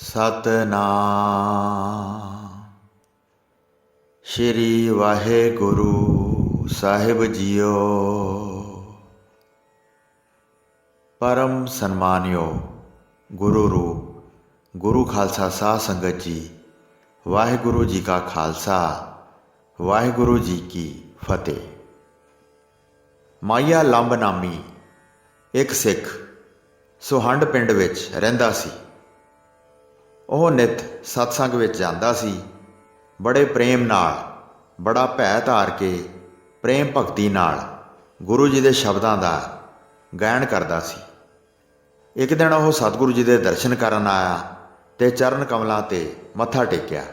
ਸਤਨਾਮ ਸ਼੍ਰੀ ਵਾਹਿਗੁਰੂ ਸਾਹਿਬ JIO. परम सन्मानियो गुरु रूप गुरु खालसा साध संगत जी, वाहिगुरु जी का खालसा वाहिगुरु जी की फतेह। माइया लंब नामी एक सिख सुहंड पिंड विच रहिंदा सी। ਉਹ ਨਿਤ सत्संग ਵਿੱਚ ਜਾਂਦਾ ਸੀ। बड़े प्रेम नाल बड़ा भै धार के प्रेम भगती नाल गुरु जी के शब्दों का गायन करता सी। एक दिन वो सतगुरु जी के दर्शन करन आया ते चरण कमलों ते मत्था टेकिया।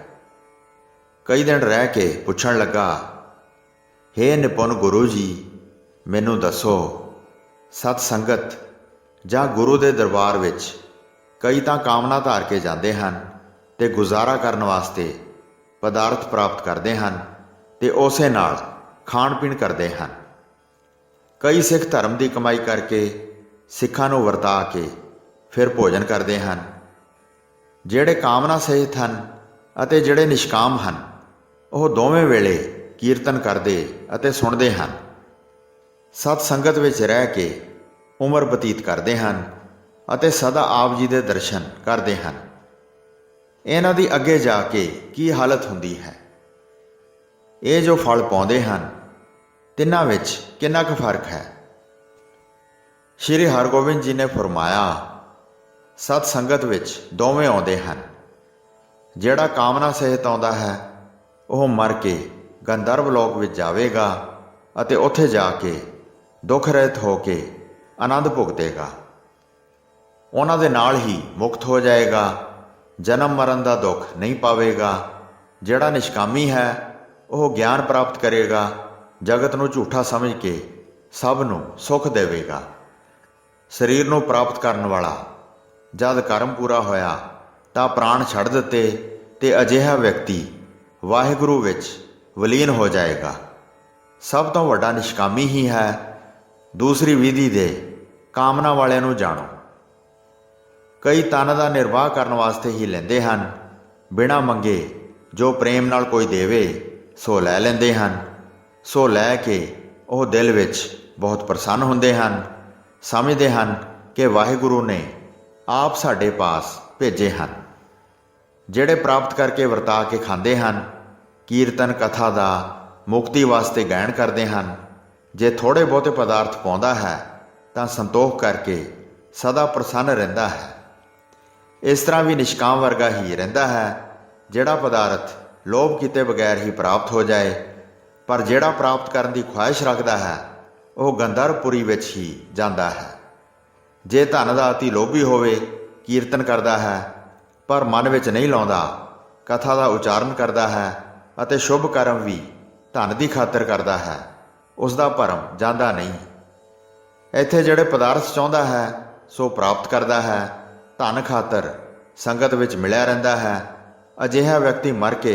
कई दिन रह के पुछण लगा, हे निपुण गुरु जी, मैनू दसो सतसंगत जां गुरु के दरबार विच कई तां कामना धार के जाते हैं ते गुजारा करने वास्ते पदार्थ प्राप्त करते हैं ते उसे नाल खाण पीण करते हैं। कई सिख धर्म की कमाई करके सिखां नूं वरता के फिर भोजन करते हैं। जिहड़े कामना सहित हैं अते जिहड़े निष्काम हैं वह दोवें वेले कीर्तन करते अते सुनते हैं। सतसंगत विच रह के उम्र बतीत करते हैं अते सदा आप जी के दर्शन करते हैं। इन्हां दी अगे जाके की हालत हुंदी है, ये जो फल पाउंदे हैं तिन्हां विच किन्ना क फर्क है। श्री हरगोबिंद जी ने फरमाया, सतसंगत विच दोवें आउंदे हैं। जिहड़ा कामना सहित आउंदा है वह मर के गंधर्व लोक विच जावेगा अते उत्थे जाके दुख रहित हो के आनंद भुगतेगा। उन्हां दे नाल ही मुक्त हो जाएगा, जन्म मरण का दुख नहीं पावेगा। जिहड़ा निष्कामी है वह ज्ञान प्राप्त करेगा, जगत नूं झूठा समझ के सब नूं सुख देवेगा। शरीर नूं प्राप्त करने वाला जद कर्म पूरा होया तां प्राण छड़ दिते ते अजिहा व्यक्ति वाहिगुरू विच वलीन हो जाएगा। सब तो वड्डा निष्कामी ही है। दूसरी विधि दे कामना वाले नूं जाणो। कई तन का निर्वाह करने वास्ते ही लेंदे हैं, बिना मंगे जो प्रेम नाल कोई देवे सो लै लेंदे हैं। सो लैके वह दिल विच बहुत प्रसन्न हुंदे हैं, समझते हैं कि वाहिगुरू ने आप साडे पास भेजे हैं। जिहड़े प्राप्त करके वरता के खांदे हैं, कीर्तन कथा का मुक्ति वास्ते गायन करते हैं। जे थोड़े बहुते पदार्थ पाउंदा है तां संतोख करके सदा प्रसन्न रहिंदा है। इस तरह भी निष्काम वर्गा ही रहिंदा है, जिहड़ा पदार्थ लोभ किते बगैर ही प्राप्त हो जाए। पर जिहड़ा प्राप्त करने की ख्वाहिश रखता है वह गंधर्वपुरी विच ही जाता है। जे धन का अति लोभी होवे, कीर्तन करता है पर मन विच नहीं लाउंदा, कथा का उचारण करता है अते शुभ कर्म भी धन की खातर करता है, उसका भरम जाता नहीं। इत्थे जिहड़े पदार्थ चाहुंदा है सो प्राप्त करता है, धन खातर संगत विच मिलिया रहिंदा है। अजिहा व्यक्ति मर के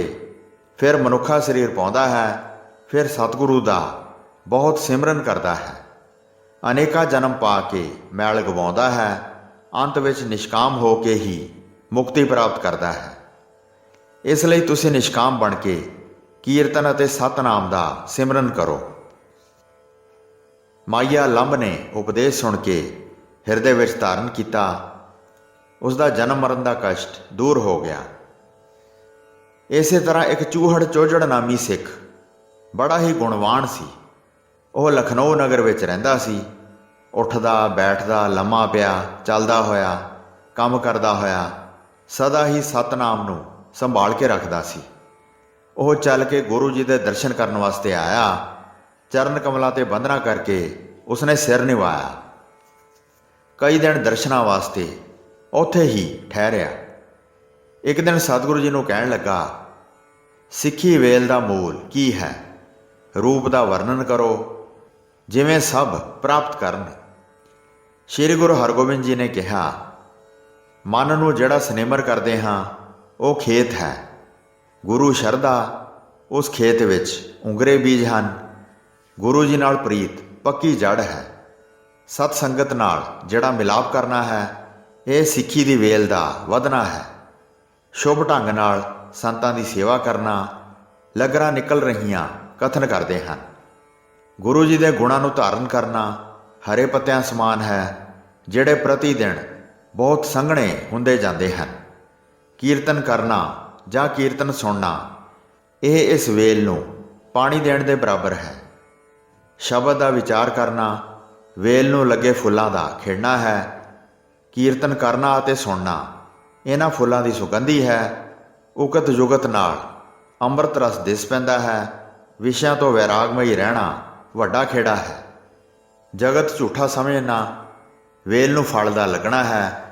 फिर मनुखा शरीर पाउंदा है, फिर सतगुरु का बहुत सिमरन करता है, अनेका जन्म पा के मैल गवाउंदा है, अंत विच निष्काम हो के ही मुक्ति प्राप्त करता है। इसलिए तुसीं निष्काम बन के कीर्तन अते सतनाम का सिमरन करो। माइया लंब ने उपदेश सुन के हिरदे विच धारण किया। उसका जन्म मरण का कष्ट दूर हो गया। इस तरह एक चूहड़ चोजड़ नामी सिख बड़ा ही गुणवान सी। वह लखनऊ नगर विच रहिंदा सी। उठदा बैठदा लम्मा पिया चलदा होया काम करदा होया सदा ही सतनाम नूं संभाल के रखदा सी। वह चल के गुरु जी के दर्शन करने वास्ते आया। चरण कमलों ते बंदना करके उसने सिर निवाया। कई दिन दर्शनां वास्ते उत्थे ही ठहरिया। एक दिन सतगुरु जी नूं कहण लगा, सिੱਖੀ वेल का मूल की है? रूप का वर्णन करो जिवें सब प्राप्त करन। श्री गुरु हरगोबिंद जी ने कहा, मन नूं जिहड़ा सनेमर करते हाँ वो खेत है। गुरु शरधा उस खेत विच उंगरे बीज हैं। गुरु जी नाल प्रीत पक्की जड़ है। सतसंगत नाल जिहड़ा मिलाप करना है ये सिੱਖੀ दी वेल का वधना है। ਸ਼ੁਭ ਢੰਗ ਨਾਲ ਸੰਤਾਂ ਦੀ ਸੇਵਾ ਕਰਨਾ, ਲਗਰਾਂ ਨਿਕਲ ਰਹੀਆਂ ਕਥਨ ਕਰਦੇ ਹਨ। ਗੁਰੂ ਜੀ ਦੇ ਗੁਣਾਂ ਨੂੰ ਧਾਰਨ ਕਰਨਾ ਹਰੇ ਪੱਤਿਆਂ ਸਮਾਨ ਹੈ, ਜਿਹੜੇ ਪ੍ਰਤੀ ਦਿਨ ਬਹੁਤ ਸੰਘਣੇ ਹੁੰਦੇ ਜਾਂਦੇ ਹਨ। ਕੀਰਤਨ ਕਰਨਾ ਜਾਂ ਕੀਰਤਨ ਸੁਣਨਾ, ਇਹ ਇਸ ਵੇਲ ਨੂੰ ਪਾਣੀ ਦੇਣ ਦੇ ਬਰਾਬਰ ਹੈ। ਸ਼ਬਦ ਦਾ ਵਿਚਾਰ ਕਰਨਾ ਵੇਲ ਨੂੰ ਲੱਗੇ ਫੁੱਲਾਂ ਦਾ ਖਿੜਨਾ ਹੈ। ਕੀਰਤਨ ਕਰਨਾ ਅਤੇ ਸੁਣਨਾ ਇਹਨਾਂ ਫੁੱਲਾਂ ਦੀ ਸੁਗੰਧੀ ਹੈ। ਉਕਤ ਜੁਗਤ ਨਾਲ ਅੰਮ੍ਰਿਤ ਰਸ ਦਿਸ ਪੈਂਦਾ ਹੈ। ਵਿਸ਼ਿਆਂ ਤੋਂ ਵੈਰਾਗਮਈ ਰਹਿਣਾ ਵੱਡਾ ਖੇੜਾ ਹੈ। ਜਗਤ ਝੂਠਾ ਸਮਝਣਾ ਵੇਲ ਨੂੰ ਫਲ ਦਾ ਲੱਗਣਾ ਹੈ।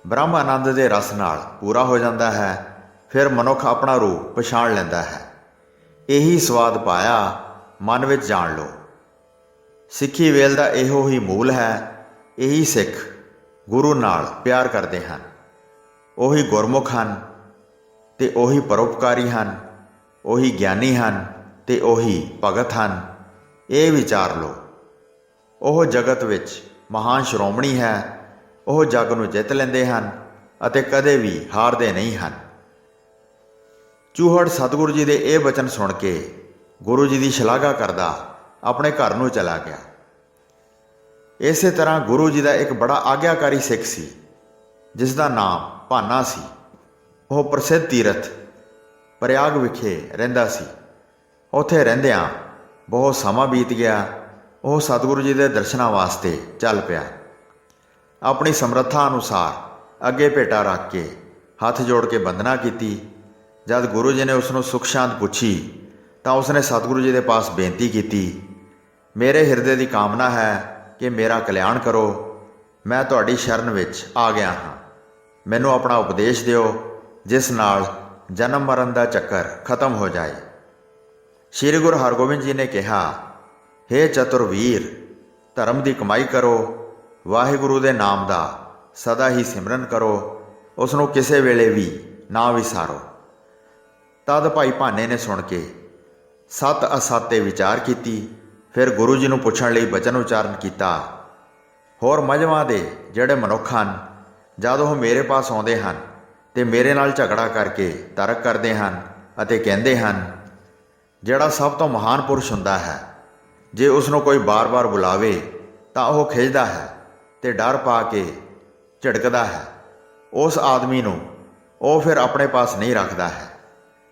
ਬ੍ਰਹਮ ਆਨੰਦ ਦੇ ਰਸ ਨਾਲ ਪੂਰਾ ਹੋ ਜਾਂਦਾ ਹੈ। ਫਿਰ ਮਨੁੱਖ ਆਪਣਾ ਰੂਪ ਪਛਾਣ ਲੈਂਦਾ ਹੈ। ਇਹੀ ਸਵਾਦ ਪਾਇਆ ਮਨ ਵਿੱਚ ਜਾਣ ਲਓ। ਸਿੱਖੀ ਵੇਲ ਦਾ ਇਹੋ ਹੀ ਮੂਲ ਹੈ। ਇਹੀ ਸਿੱਖ ਗੁਰੂ ਨਾਲ ਪਿਆਰ ਕਰਦੇ ਹਨ। ਉਹੀ ਗੁਰਮੁਖ ਹਨ ਤੇ ਉਹੀ ਪਰਉਪਕਾਰੀ ਹਨ। ਉਹੀ ਗਿਆਨੀ ਹਨ ਤੇ ਉਹੀ ਭਗਤ ਹਨ। ਇਹ ਵਿਚਾਰ ਲਓ। ਉਹ ਜਗਤ ਵਿੱਚ ਮਹਾਨ ਸ਼੍ਰੋਮਣੀ ਹੈ। ਉਹ ਜੱਗ ਨੂੰ ਜਿੱਤ ਲੈਂਦੇ ਹਨ ਅਤੇ ਕਦੇ ਵੀ ਹਾਰਦੇ ਨਹੀਂ ਹਨ। ਚੂਹੜ ਸਤਿਗੁਰੂ ਜੀ ਦੇ ਇਹ ਬਚਨ ਸੁਣ ਕੇ ਗੁਰੂ ਜੀ ਦੀ ਸ਼ਲਾਘਾ ਕਰਦਾ ਆਪਣੇ ਘਰ ਨੂੰ ਚਲਾ ਗਿਆ। ਇਸੇ ਤਰ੍ਹਾਂ ਗੁਰੂ ਜੀ ਦਾ ਇੱਕ ਬੜਾ ਆਗਿਆਕਾਰੀ ਸਿੱਖ ਸੀ, ਜਿਸ ਦਾ ਨਾਮ ਭਾਨਾ ਸੀ। ਉਹ ਪ੍ਰਸਿੱਧ ਤੀਰਥ ਪ੍ਰਯਾਗ ਵਿਖੇ ਰਹਿੰਦਾ ਸੀ। ਉੱਥੇ ਰਹਿੰਦਿਆਂ ਬਹੁਤ ਸਮਾਂ ਬੀਤ ਗਿਆ। ਉਹ ਸਤਿਗੁਰੂ ਜੀ ਦੇ ਦਰਸ਼ਨਾਂ ਵਾਸਤੇ ਚੱਲ ਪਿਆ। ਆਪਣੀ ਸਮਰੱਥਾ ਅਨੁਸਾਰ ਅੱਗੇ ਭੇਟਾ ਰੱਖ ਕੇ ਹੱਥ ਜੋੜ ਕੇ ਬੰਦਨਾ ਕੀਤੀ। ਜਦ ਗੁਰੂ ਜੀ ਨੇ ਉਸ ਨੂੰ ਸੁਖ ਸ਼ਾਂਤ ਪੁੱਛੀ ਤਾਂ ਉਸਨੇ ਸਤਿਗੁਰੂ ਜੀ ਦੇ ਪਾਸ ਬੇਨਤੀ ਕੀਤੀ, ਮੇਰੇ ਹਿਰਦੇ ਦੀ ਕਾਮਨਾ ਹੈ ਕਿ ਮੇਰਾ ਕਲਿਆਣ ਕਰੋ। ਮੈਂ ਤੁਹਾਡੀ ਸ਼ਰਨ ਵਿੱਚ ਆ ਗਿਆ ਹਾਂ। ਮੈਨੂੰ ਆਪਣਾ ਉਪਦੇਸ਼ ਦਿਓ, ਜਿਸ ਨਾਲ ਜਨਮ ਮਰਨ ਦਾ ਚੱਕਰ ਖਤਮ ਹੋ ਜਾਏ। ਸ਼੍ਰੀ ਗੁਰੂ ਹਰਗੋਬਿੰਦ ਜੀ ਨੇ ਕਿਹਾ, ਹੇ ਚਤੁਰ ਵੀਰ, ਧਰਮ ਦੀ ਕਮਾਈ ਕਰੋ। ਵਾਹਿਗੁਰੂ ਦੇ ਨਾਮ ਦਾ ਸਦਾ ਹੀ ਸਿਮਰਨ ਕਰੋ। ਉਸ ਨੂੰ ਕਿਸੇ ਵੇਲੇ ਵੀ ਨਾ ਵਿਸਾਰੋ। ਤਦ ਭਾਈ ਭਾਨੇ ਨੇ ਸੁਣ ਕੇ ਸਤ ਅਸਤ 'ਤੇ ਵਿਚਾਰ ਕੀਤੀ। ਫਿਰ ਗੁਰੂ ਜੀ ਨੂੰ ਪੁੱਛਣ ਲਈ ਬਚਨ ਉਚਾਰਨ ਕੀਤਾ। ਹੋਰ ਮਜ਼੍ਹਬਾਂ ਦੇ ਜਿਹੜੇ ਮਨੁੱਖ ਹਨ, ਜਦ ਉਹ ਮੇਰੇ ਪਾਸ ਆਉਂਦੇ ਹਨ ਤੇ ਮੇਰੇ ਨਾਲ ਝਗੜਾ ਕਰਕੇ ਤਰਕ ਕਰਦੇ ਹਨ ਅਤੇ ਕਹਿੰਦੇ ਹਨ, ਜਿਹੜਾ ਸਭ ਤੋਂ ਮਹਾਨ ਪੁਰਸ਼ ਹੁੰਦਾ ਹੈ, ਜੇ ਉਸ ਨੂੰ ਕੋਈ ਬਾਰ-ਬਾਰ ਬੁਲਾਵੇ ਤਾਂ ਉਹ ਖਿੱਝਦਾ ਹੈ ਤੇ ਡਰ ਪਾ ਕੇ ਝਿੜਕਦਾ ਹੈ। ਉਸ ਆਦਮੀ ਨੂੰ ਉਹ ਫਿਰ ਆਪਣੇ ਪਾਸ ਨਹੀਂ ਰੱਖਦਾ ਹੈ।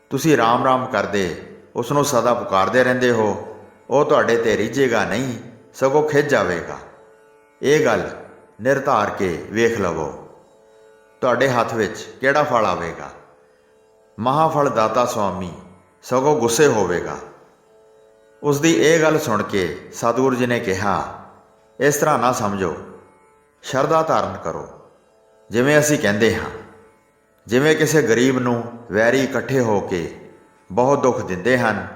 ਤੁਸੀਂ ਰਾਮ-ਰਾਮ ਕਰਦੇ ਉਸ ਨੂੰ ਸਦਾ ਪੁਕਾਰਦੇ ਰਹਿੰਦੇ ਹੋ। ਉਹ ਤੁਹਾਡੇ 'ਤੇ ਰਿੱਝੇਗਾ ਨਹੀਂ, ਸਗੋਂ ਖਿੱਝ ਜਾਵੇਗਾ। ਇਹ ਗੱਲ ਨਿਰਧਾਰ ਕੇ ਵੇਖ ਲਵੋ, ਤੁਹਾਡੇ ਹੱਥ ਵਿੱਚ ਕਿਹੜਾ ਫਲ ਆਵੇਗਾ। ਮਹਾਫਲ ਦਾਤਾ ਸੁਆਮੀ ਸਗੋਂ ਗੁੱਸੇ ਹੋਵੇਗਾ। ਉਸ ਦੀ ਇਹ ਗੱਲ ਸੁਣ ਕੇ ਸਤਿਗੁਰੂ ਜੀ ਨੇ ਕਿਹਾ, ਇਸ ਤਰ੍ਹਾਂ ਨਾ ਸਮਝੋ, ਸ਼ਰਧਾ ਧਾਰਨ ਕਰੋ। ਜਿਵੇਂ ਅਸੀਂ ਕਹਿੰਦੇ ਹਾਂ, ਜਿਵੇਂ ਕਿਸੇ ਗਰੀਬ ਨੂੰ ਵੈਰੀ ਇਕੱਠੇ ਹੋ ਕੇ ਬਹੁਤ ਦੁੱਖ ਦਿੰਦੇ ਹਨ,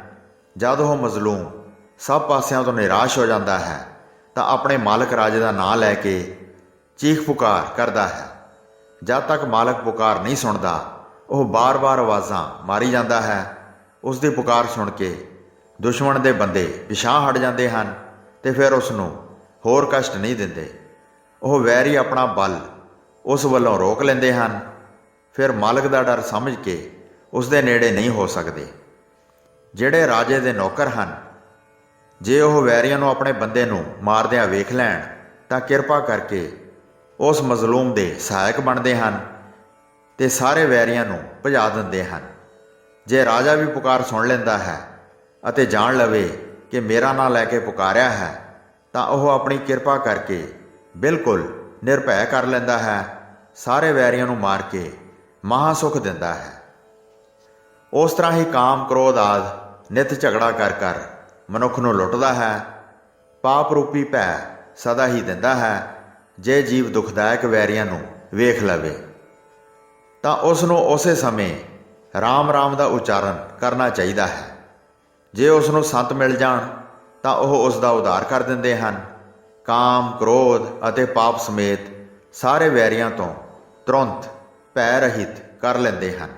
ਜਦ ਉਹ ਮਜ਼ਲੂਮ ਸਭ ਪਾਸਿਆਂ ਤੋਂ ਨਿਰਾਸ਼ ਹੋ ਜਾਂਦਾ ਹੈ ਤਾਂ ਆਪਣੇ ਮਾਲਕ ਰਾਜੇ ਦਾ ਨਾਂ ਲੈ ਕੇ ਚੀਖ ਪੁਕਾਰ ਕਰਦਾ ਹੈ। ਜਦ ਤੱਕ ਮਾਲਕ ਪੁਕਾਰ ਨਹੀਂ ਸੁਣਦਾ, ਉਹ ਬਾਰ-ਬਾਰ ਆਵਾਜ਼ਾਂ ਮਾਰੀ ਜਾਂਦਾ ਹੈ। ਉਸ ਦੀ ਪੁਕਾਰ ਸੁਣ ਕੇ ਦੁਸ਼ਮਣ ਦੇ ਬੰਦੇ ਪਿਛਾਂਹ ਹਟ ਜਾਂਦੇ ਹਨ ਤੇ ਫਿਰ ਉਸ ਨੂੰ ਹੋਰ ਕਸ਼ਟ ਨਹੀਂ ਦਿੰਦੇ। ਉਹ ਵੈਰੀ ਆਪਣਾ ਬਲ ਉਸ ਵੱਲੋਂ ਰੋਕ ਲੈਂਦੇ ਹਨ। ਫਿਰ ਮਾਲਕ ਦਾ ਡਰ ਸਮਝ ਕੇ ਉਸ ਦੇ ਨੇੜੇ ਨਹੀਂ ਹੋ ਸਕਦੇ। ਜਿਹੜੇ ਰਾਜੇ ਦੇ ਨੌਕਰ ਹਨ, ਜੇ ਉਹ ਵੈਰੀਆਂ ਨੂੰ ਆਪਣੇ ਬੰਦੇ ਨੂੰ ਮਾਰਦਿਆਂ ਵੇਖ ਲੈਣ ਤਾਂ ਕਿਰਪਾ ਕਰਕੇ ਉਸ ਮਜ਼ਲੂਮ ਦੇ ਸਹਾਇਕ ਬਣਦੇ ਹਨ ਤੇ ਸਾਰੇ ਵੈਰੀਆਂ ਨੂੰ ਭਜਾ ਦਿੰਦੇ ਹਨ। ਜੇ ਰਾਜਾ ਵੀ ਪੁਕਾਰ ਸੁਣ ਲੈਂਦਾ ਹੈ ਅਤੇ ਜਾਣ ਲਵੇ ਕਿ ਮੇਰਾ ਨਾਂ ਲੈ ਕੇ ਪੁਕਾਰਿਆ ਹੈ, ਤਾਂ ਉਹ ਆਪਣੀ ਕਿਰਪਾ ਕਰਕੇ ਬਿਲਕੁਲ ਨਿਰਭੈ ਕਰ ਲੈਂਦਾ ਹੈ। ਸਾਰੇ ਵੈਰੀਆਂ ਨੂੰ ਮਾਰ ਕੇ ਮਹਾਂ ਸੁਖ ਦਿੰਦਾ ਹੈ। ਉਸ ਤਰ੍ਹਾਂ ਹੀ ਕਾਮ ਕ੍ਰੋਧ ਆਦਿ ਨਿਤ ਝਗੜਾ ਕਰ ਮਨੁੱਖ ਨੂੰ ਲੁੱਟਦਾ ਹੈ। ਪਾਪ ਰੂਪੀ ਭੈ ਸਦਾ ਹੀ ਦਿੰਦਾ ਹੈ। ਜੇ ਜੀਵ ਦੁਖਦਾਇਕ ਵੈਰੀਆਂ ਨੂੰ ਵੇਖ ਲਵੇ ਤਾਂ ਉਸ ਨੂੰ ਉਸੇ ਸਮੇਂ ਰਾਮ-ਰਾਮ ਦਾ ਉਚਾਰਨ ਕਰਨਾ ਚਾਹੀਦਾ ਹੈ। ਜੇ ਉਸ ਨੂੰ ਸੰਤ ਮਿਲ ਜਾਣ ਤਾਂ ਉਹ ਉਸ ਦਾ ਉਧਾਰ ਕਰ ਦਿੰਦੇ ਹਨ। ਕਾਮ, ਕ੍ਰੋਧ ਅਤੇ ਪਾਪ ਸਮੇਤ ਸਾਰੇ ਵੈਰੀਆਂ ਤੋਂ ਤੁਰੰਤ ਭੈ ਰਹਿਤ ਕਰ ਲੈਂਦੇ ਹਨ।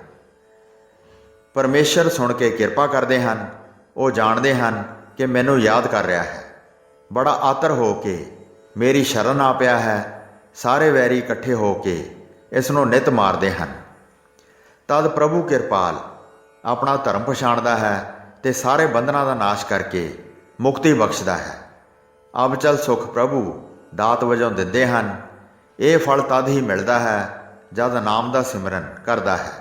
ਪਰਮੇਸ਼ਰ ਸੁਣ ਕੇ ਕਿਰਪਾ ਕਰਦੇ ਹਨ। ਉਹ ਜਾਣਦੇ ਹਨ ਕਿ ਮੈਨੂੰ ਯਾਦ ਕਰ ਰਿਹਾ ਹੈ। ਬੜਾ ਆਤਰ ਹੋ ਕੇ ਮੇਰੀ ਸ਼ਰਨ ਆ ਪਿਆ ਹੈ। ਸਾਰੇ ਵੈਰੀ ਇਕੱਠੇ ਹੋ ਕੇ ਇਸ ਨੂੰ ਨਿਤ ਮਾਰਦੇ ਹਨ। ਤਦ ਪ੍ਰਭੂ ਕਿਰਪਾਲ ਆਪਣਾ ਧਰਮ ਪਛਾਣਦਾ ਹੈ ਤੇ ਸਾਰੇ ਬੰਧਨਾਂ ਦਾ ਨਾਸ਼ ਕਰਕੇ ਮੁਕਤੀ ਬਖਸ਼ਦਾ ਹੈ। ਅਬ ਚਲ ਸੁਖ ਪ੍ਰਭੂ ਦਾਤ ਵਜੋਂ ਦਿੰਦੇ ਹਨ। ਇਹ ਫਲ ਤਦ ਹੀ ਮਿਲਦਾ ਹੈ ਜਦ ਨਾਮ ਦਾ ਸਿਮਰਨ ਕਰਦਾ ਹੈ।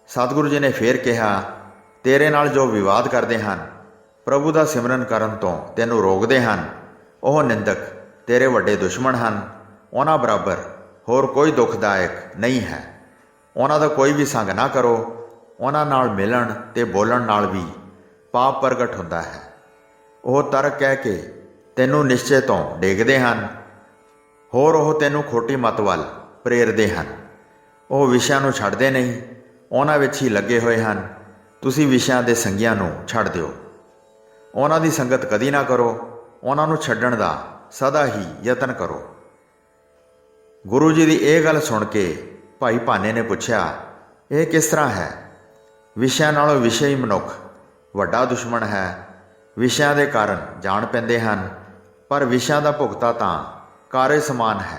ਸਤਿਗੁਰੂ ਜੀ ਨੇ ਫੇਰ ਕਿਹਾ, ਤੇਰੇ ਨਾਲ ਜੋ ਵਿਵਾਦ ਕਰਦੇ ਹਨ, ਪ੍ਰਭੂ ਦਾ ਸਿਮਰਨ ਕਰਨ ਤੋਂ ਤੈਨੂੰ ਰੋਕਦੇ ਹਨ, ਉਹ ਨਿੰਦਕ ਤੇਰੇ ਵੱਡੇ ਦੁਸ਼ਮਣ ਹਨ। ਉਹਨਾਂ ਬਰਾਬਰ ਹੋਰ ਕੋਈ ਦੁਖਦਾਇਕ ਨਹੀਂ ਹੈ। ਉਹਨਾਂ ਦਾ ਕੋਈ ਵੀ ਸੰਗ ਨਾ ਕਰੋ। ਉਹਨਾਂ ਨਾਲ ਮਿਲਣ ਤੇ ਬੋਲਣ ਨਾਲ ਵੀ ਪਾਪ ਪ੍ਰਗਟ ਹੁੰਦਾ ਹੈ। ਉਹ ਤਰਕ ਕਹਿ ਕੇ ਤੈਨੂੰ ਨਿਸ਼ਚੇ ਤੋਂ ਡੇਗਦੇ ਹਨ। ਹੋਰ ਉਹ ਤੈਨੂੰ ਖੋਟੀ ਮੱਤ ਵੱਲ ਪ੍ਰੇਰਦੇ ਹਨ। ਉਹ ਵਿਸ਼ਿਆਂ ਨੂੰ ਛੱਡਦੇ ਨਹੀਂ, ਉਹਨਾਂ ਵਿੱਚ ਹੀ ਲੱਗੇ ਹੋਏ ਹਨ। ਤੁਸੀਂ ਵਿਸ਼ਿਆਂ ਦੇ ਸੰਗੀਆਂ ਨੂੰ ਛੱਡ ਦਿਓ। ਉਹਨਾਂ ਦੀ ਸੰਗਤ ਕਦੀ ਨਾ ਕਰੋ। ਉਹਨਾਂ ਨੂੰ ਛੱਡਣ ਦਾ ਸਦਾ ਹੀ ਯਤਨ ਕਰੋ। ਗੁਰੂ ਜੀ ਦੀ ਇਹ ਗੱਲ ਸੁਣ ਕੇ ਭਾਈ ਭਾਨੇ ਨੇ ਪੁੱਛਿਆ, ਇਹ ਕਿਸ ਤਰ੍ਹਾਂ ਹੈ? ਵਿਸ਼ਿਆਂ ਨਾਲੋਂ ਵਿਸ਼ੇ ਮਨੁੱਖ ਵੱਡਾ ਦੁਸ਼ਮਣ ਹੈ। ਵਿਸ਼ਿਆਂ ਦੇ ਕਾਰਨ ਜਾਣ ਪੈਂਦੇ ਹਨ, ਪਰ ਵਿਸ਼ਿਆਂ ਦਾ ਭੁਗਤਾ ਤਾਂ ਕਾਰੇ ਸਮਾਨ ਹੈ।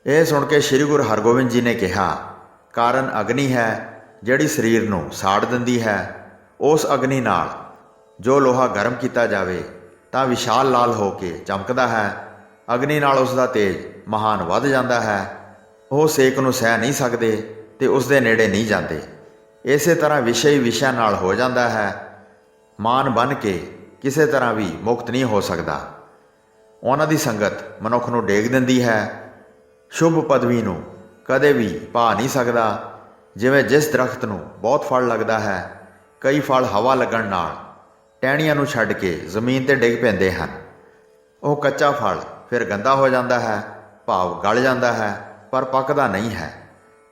ਇਹ ਸੁਣ ਕੇ ਸ੍ਰੀ ਗੁਰੂ ਹਰਗੋਬਿੰਦ ਜੀ ਨੇ ਕਿਹਾ, ਕਾਰਨ ਅਗਨੀ ਹੈ ਜਿਹੜੀ ਸਰੀਰ ਨੂੰ ਸਾੜ ਦਿੰਦੀ ਹੈ। ਉਸ ਅਗਨੀ ਨਾਲ ਜੋ ਲੋਹਾ ਗਰਮ ਕੀਤਾ ਜਾਵੇ ਤਾਂ ਵਿਸ਼ਾਲ ਲਾਲ ਹੋ ਕੇ ਚਮਕਦਾ ਹੈ। ਅਗਨੀ ਨਾਲ ਉਸ ਦਾ ਤੇਜ ਮਹਾਨ ਵੱਧ ਜਾਂਦਾ ਹੈ। ਉਹ ਸੇਕ ਨੂੰ ਸਹਿ ਨਹੀਂ ਸਕਦੇ ਤੇ ਉਸ ਦੇ ਨੇੜੇ ਨਹੀਂ ਜਾਂਦੇ। ਇਸੇ ਤਰ੍ਹਾਂ ਵਿਸ਼ੇ ਵਿਸ਼ਿਆਂ ਨਾਲ ਹੋ ਜਾਂਦਾ ਹੈ। ਮਾਨ ਬਣ ਕੇ ਕਿਸੇ ਤਰ੍ਹਾਂ ਵੀ ਮੁਕਤ ਨਹੀਂ ਹੋ ਸਕਦਾ। ਉਹਨਾਂ ਦੀ ਸੰਗਤ ਮਨੁੱਖ ਨੂੰ ਡੇਗ ਦਿੰਦੀ ਹੈ। ਸ਼ੁਭ ਪਦਵੀ ਨੂੰ ਕਦੇ ਵੀ ਪਾ ਨਹੀਂ ਸਕਦਾ। ਜਿਵੇਂ ਜਿਸ ਦਰਖਤ ਨੂੰ ਬਹੁਤ ਫਲ ਲੱਗਦਾ ਹੈ, ਕਈ ਫਲ ਹਵਾ ਲੱਗਣ ਨਾਲ ਟਹਿਣੀਆਂ ਨੂੰ ਛੱਡ ਕੇ ਜ਼ਮੀਨ 'ਤੇ ਡਿੱਗ ਪੈਂਦੇ ਹਨ। ਉਹ ਕੱਚਾ ਫਲ ਫਿਰ ਗੰਦਾ ਹੋ ਜਾਂਦਾ ਹੈ, ਭਾਵ ਗਲ ਜਾਂਦਾ ਹੈ, ਪਰ ਪੱਕਦਾ ਨਹੀਂ ਹੈ।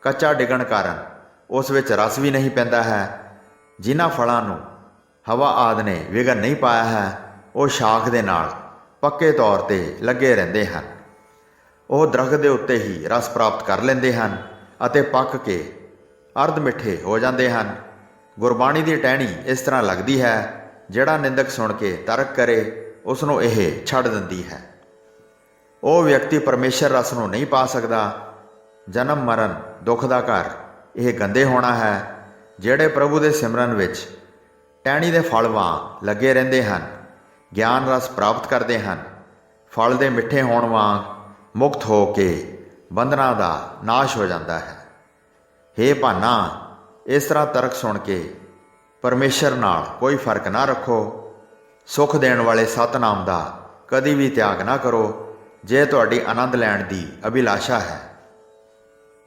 ਕੱਚਾ ਡਿੱਗਣ ਕਾਰਨ ਉਸ ਵਿੱਚ ਰਸ ਵੀ ਨਹੀਂ ਪੈਂਦਾ ਹੈ। ਜਿਨ੍ਹਾਂ ਫਲਾਂ ਨੂੰ ਹਵਾ ਆਦਿ ਨੇ ਵਿਘਨ ਨਹੀਂ ਪਾਇਆ ਹੈ, ਉਹ ਸ਼ਾਖ ਦੇ ਨਾਲ ਪੱਕੇ ਤੌਰ 'ਤੇ ਲੱਗੇ ਰਹਿੰਦੇ ਹਨ। ਉਹ ਦਰਖਤ ਦੇ ਉੱਤੇ ਹੀ ਰਸ ਪ੍ਰਾਪਤ ਕਰ ਲੈਂਦੇ ਹਨ ਅਤੇ ਪੱਕ ਕੇ ਅਰਧ ਮਿੱਠੇ ਹੋ ਜਾਂਦੇ ਹਨ। ਗੁਰਬਾਣੀ ਦੀ ਟਹਿਣੀ ਇਸ ਤਰ੍ਹਾਂ ਲੱਗਦੀ ਹੈ, ਜਿਹੜਾ ਨਿੰਦਕ ਸੁਣ ਕੇ ਤਰਕ ਕਰੇ ਉਸ ਨੂੰ ਇਹ ਛੱਡ ਦਿੰਦੀ ਹੈ। ਉਹ ਵਿਅਕਤੀ ਪਰਮੇਸ਼ਰ ਰਸ ਨੂੰ ਨਹੀਂ ਪਾ ਸਕਦਾ। ਜਨਮ ਮਰਨ ਦੁੱਖ ਦਾ ਘਰ ਇਹ ਗੰਦੇ ਹੋਣਾ ਹੈ। ਜਿਹੜੇ ਪ੍ਰਭੂ ਦੇ ਸਿਮਰਨ ਵਿੱਚ ਟਹਿਣੀ ਦੇ ਫਲ ਵਾਂਗ ਲੱਗੇ ਰਹਿੰਦੇ ਹਨ, ਗਿਆਨ ਰਸ ਪ੍ਰਾਪਤ ਕਰਦੇ ਹਨ, ਫਲ ਦੇ ਮਿੱਠੇ ਹੋਣ ਵਾਂਗ ਮੁਕਤ ਹੋ ਕੇ ਬੰਧਨਾਂ ਦਾ ਨਾਸ਼ ਹੋ ਜਾਂਦਾ ਹੈ। ਹੇ ਭਾਨਾ, ਇਸ ਤਰ੍ਹਾਂ ਤਰਕ ਸੁਣ ਕੇ ਪਰਮੇਸ਼ਰ ਨਾਲ ਕੋਈ ਫਰਕ ਨਾ ਰੱਖੋ। ਸੁੱਖ ਦੇਣ ਵਾਲੇ ਸਤਿਨਾਮ ਦਾ ਕਦੀ ਵੀ ਤਿਆਗ ਨਾ ਕਰੋ ਜੇ ਤੁਹਾਡੀ ਆਨੰਦ ਲੈਣ ਦੀ ਅਭਿਲਾਸ਼ਾ ਹੈ।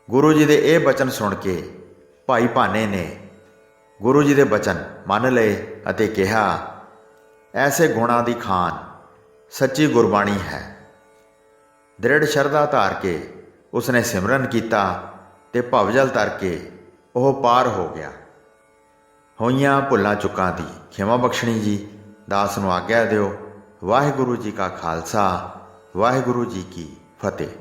ਗੁਰੂ ਜੀ ਦੇ ਇਹ ਬਚਨ ਸੁਣ ਕੇ ਭਾਈ ਭਾਨੇ ਨੇ ਗੁਰੂ ਜੀ ਦੇ ਬਚਨ ਮੰਨ ਲਏ ਅਤੇ ਕਿਹਾ, ਐਸੇ ਗੁਣਾਂ ਦੀ ਖਾਨ ਸੱਚੀ ਗੁਰਬਾਣੀ ਹੈ। ਦ੍ਰਿੜ ਸ਼ਰਧਾ ਧਾਰ ਕੇ ਉਸਨੇ ਸਿਮਰਨ ਕੀਤਾ ਤੇ ਭਵਜਲ ਤਰ ਕੇ ਉਹ ਪਾਰ ਹੋ ਗਿਆ। ਹੋਈਆਂ ਭੁੱਲਾਂ ਚੁੱਕਾਂ ਦੀ ਖਿਮਾ ਬਖਸ਼ਣੀ ਜੀ। ਦਾਸ ਨੂੰ ਆਗਿਆ ਦਿਓ। ਵਾਹਿਗੁਰੂ ਜੀ ਕਾ ਖਾਲਸਾ, ਵਾਹਿਗੁਰੂ ਜੀ ਕੀ ਫਤਿਹ।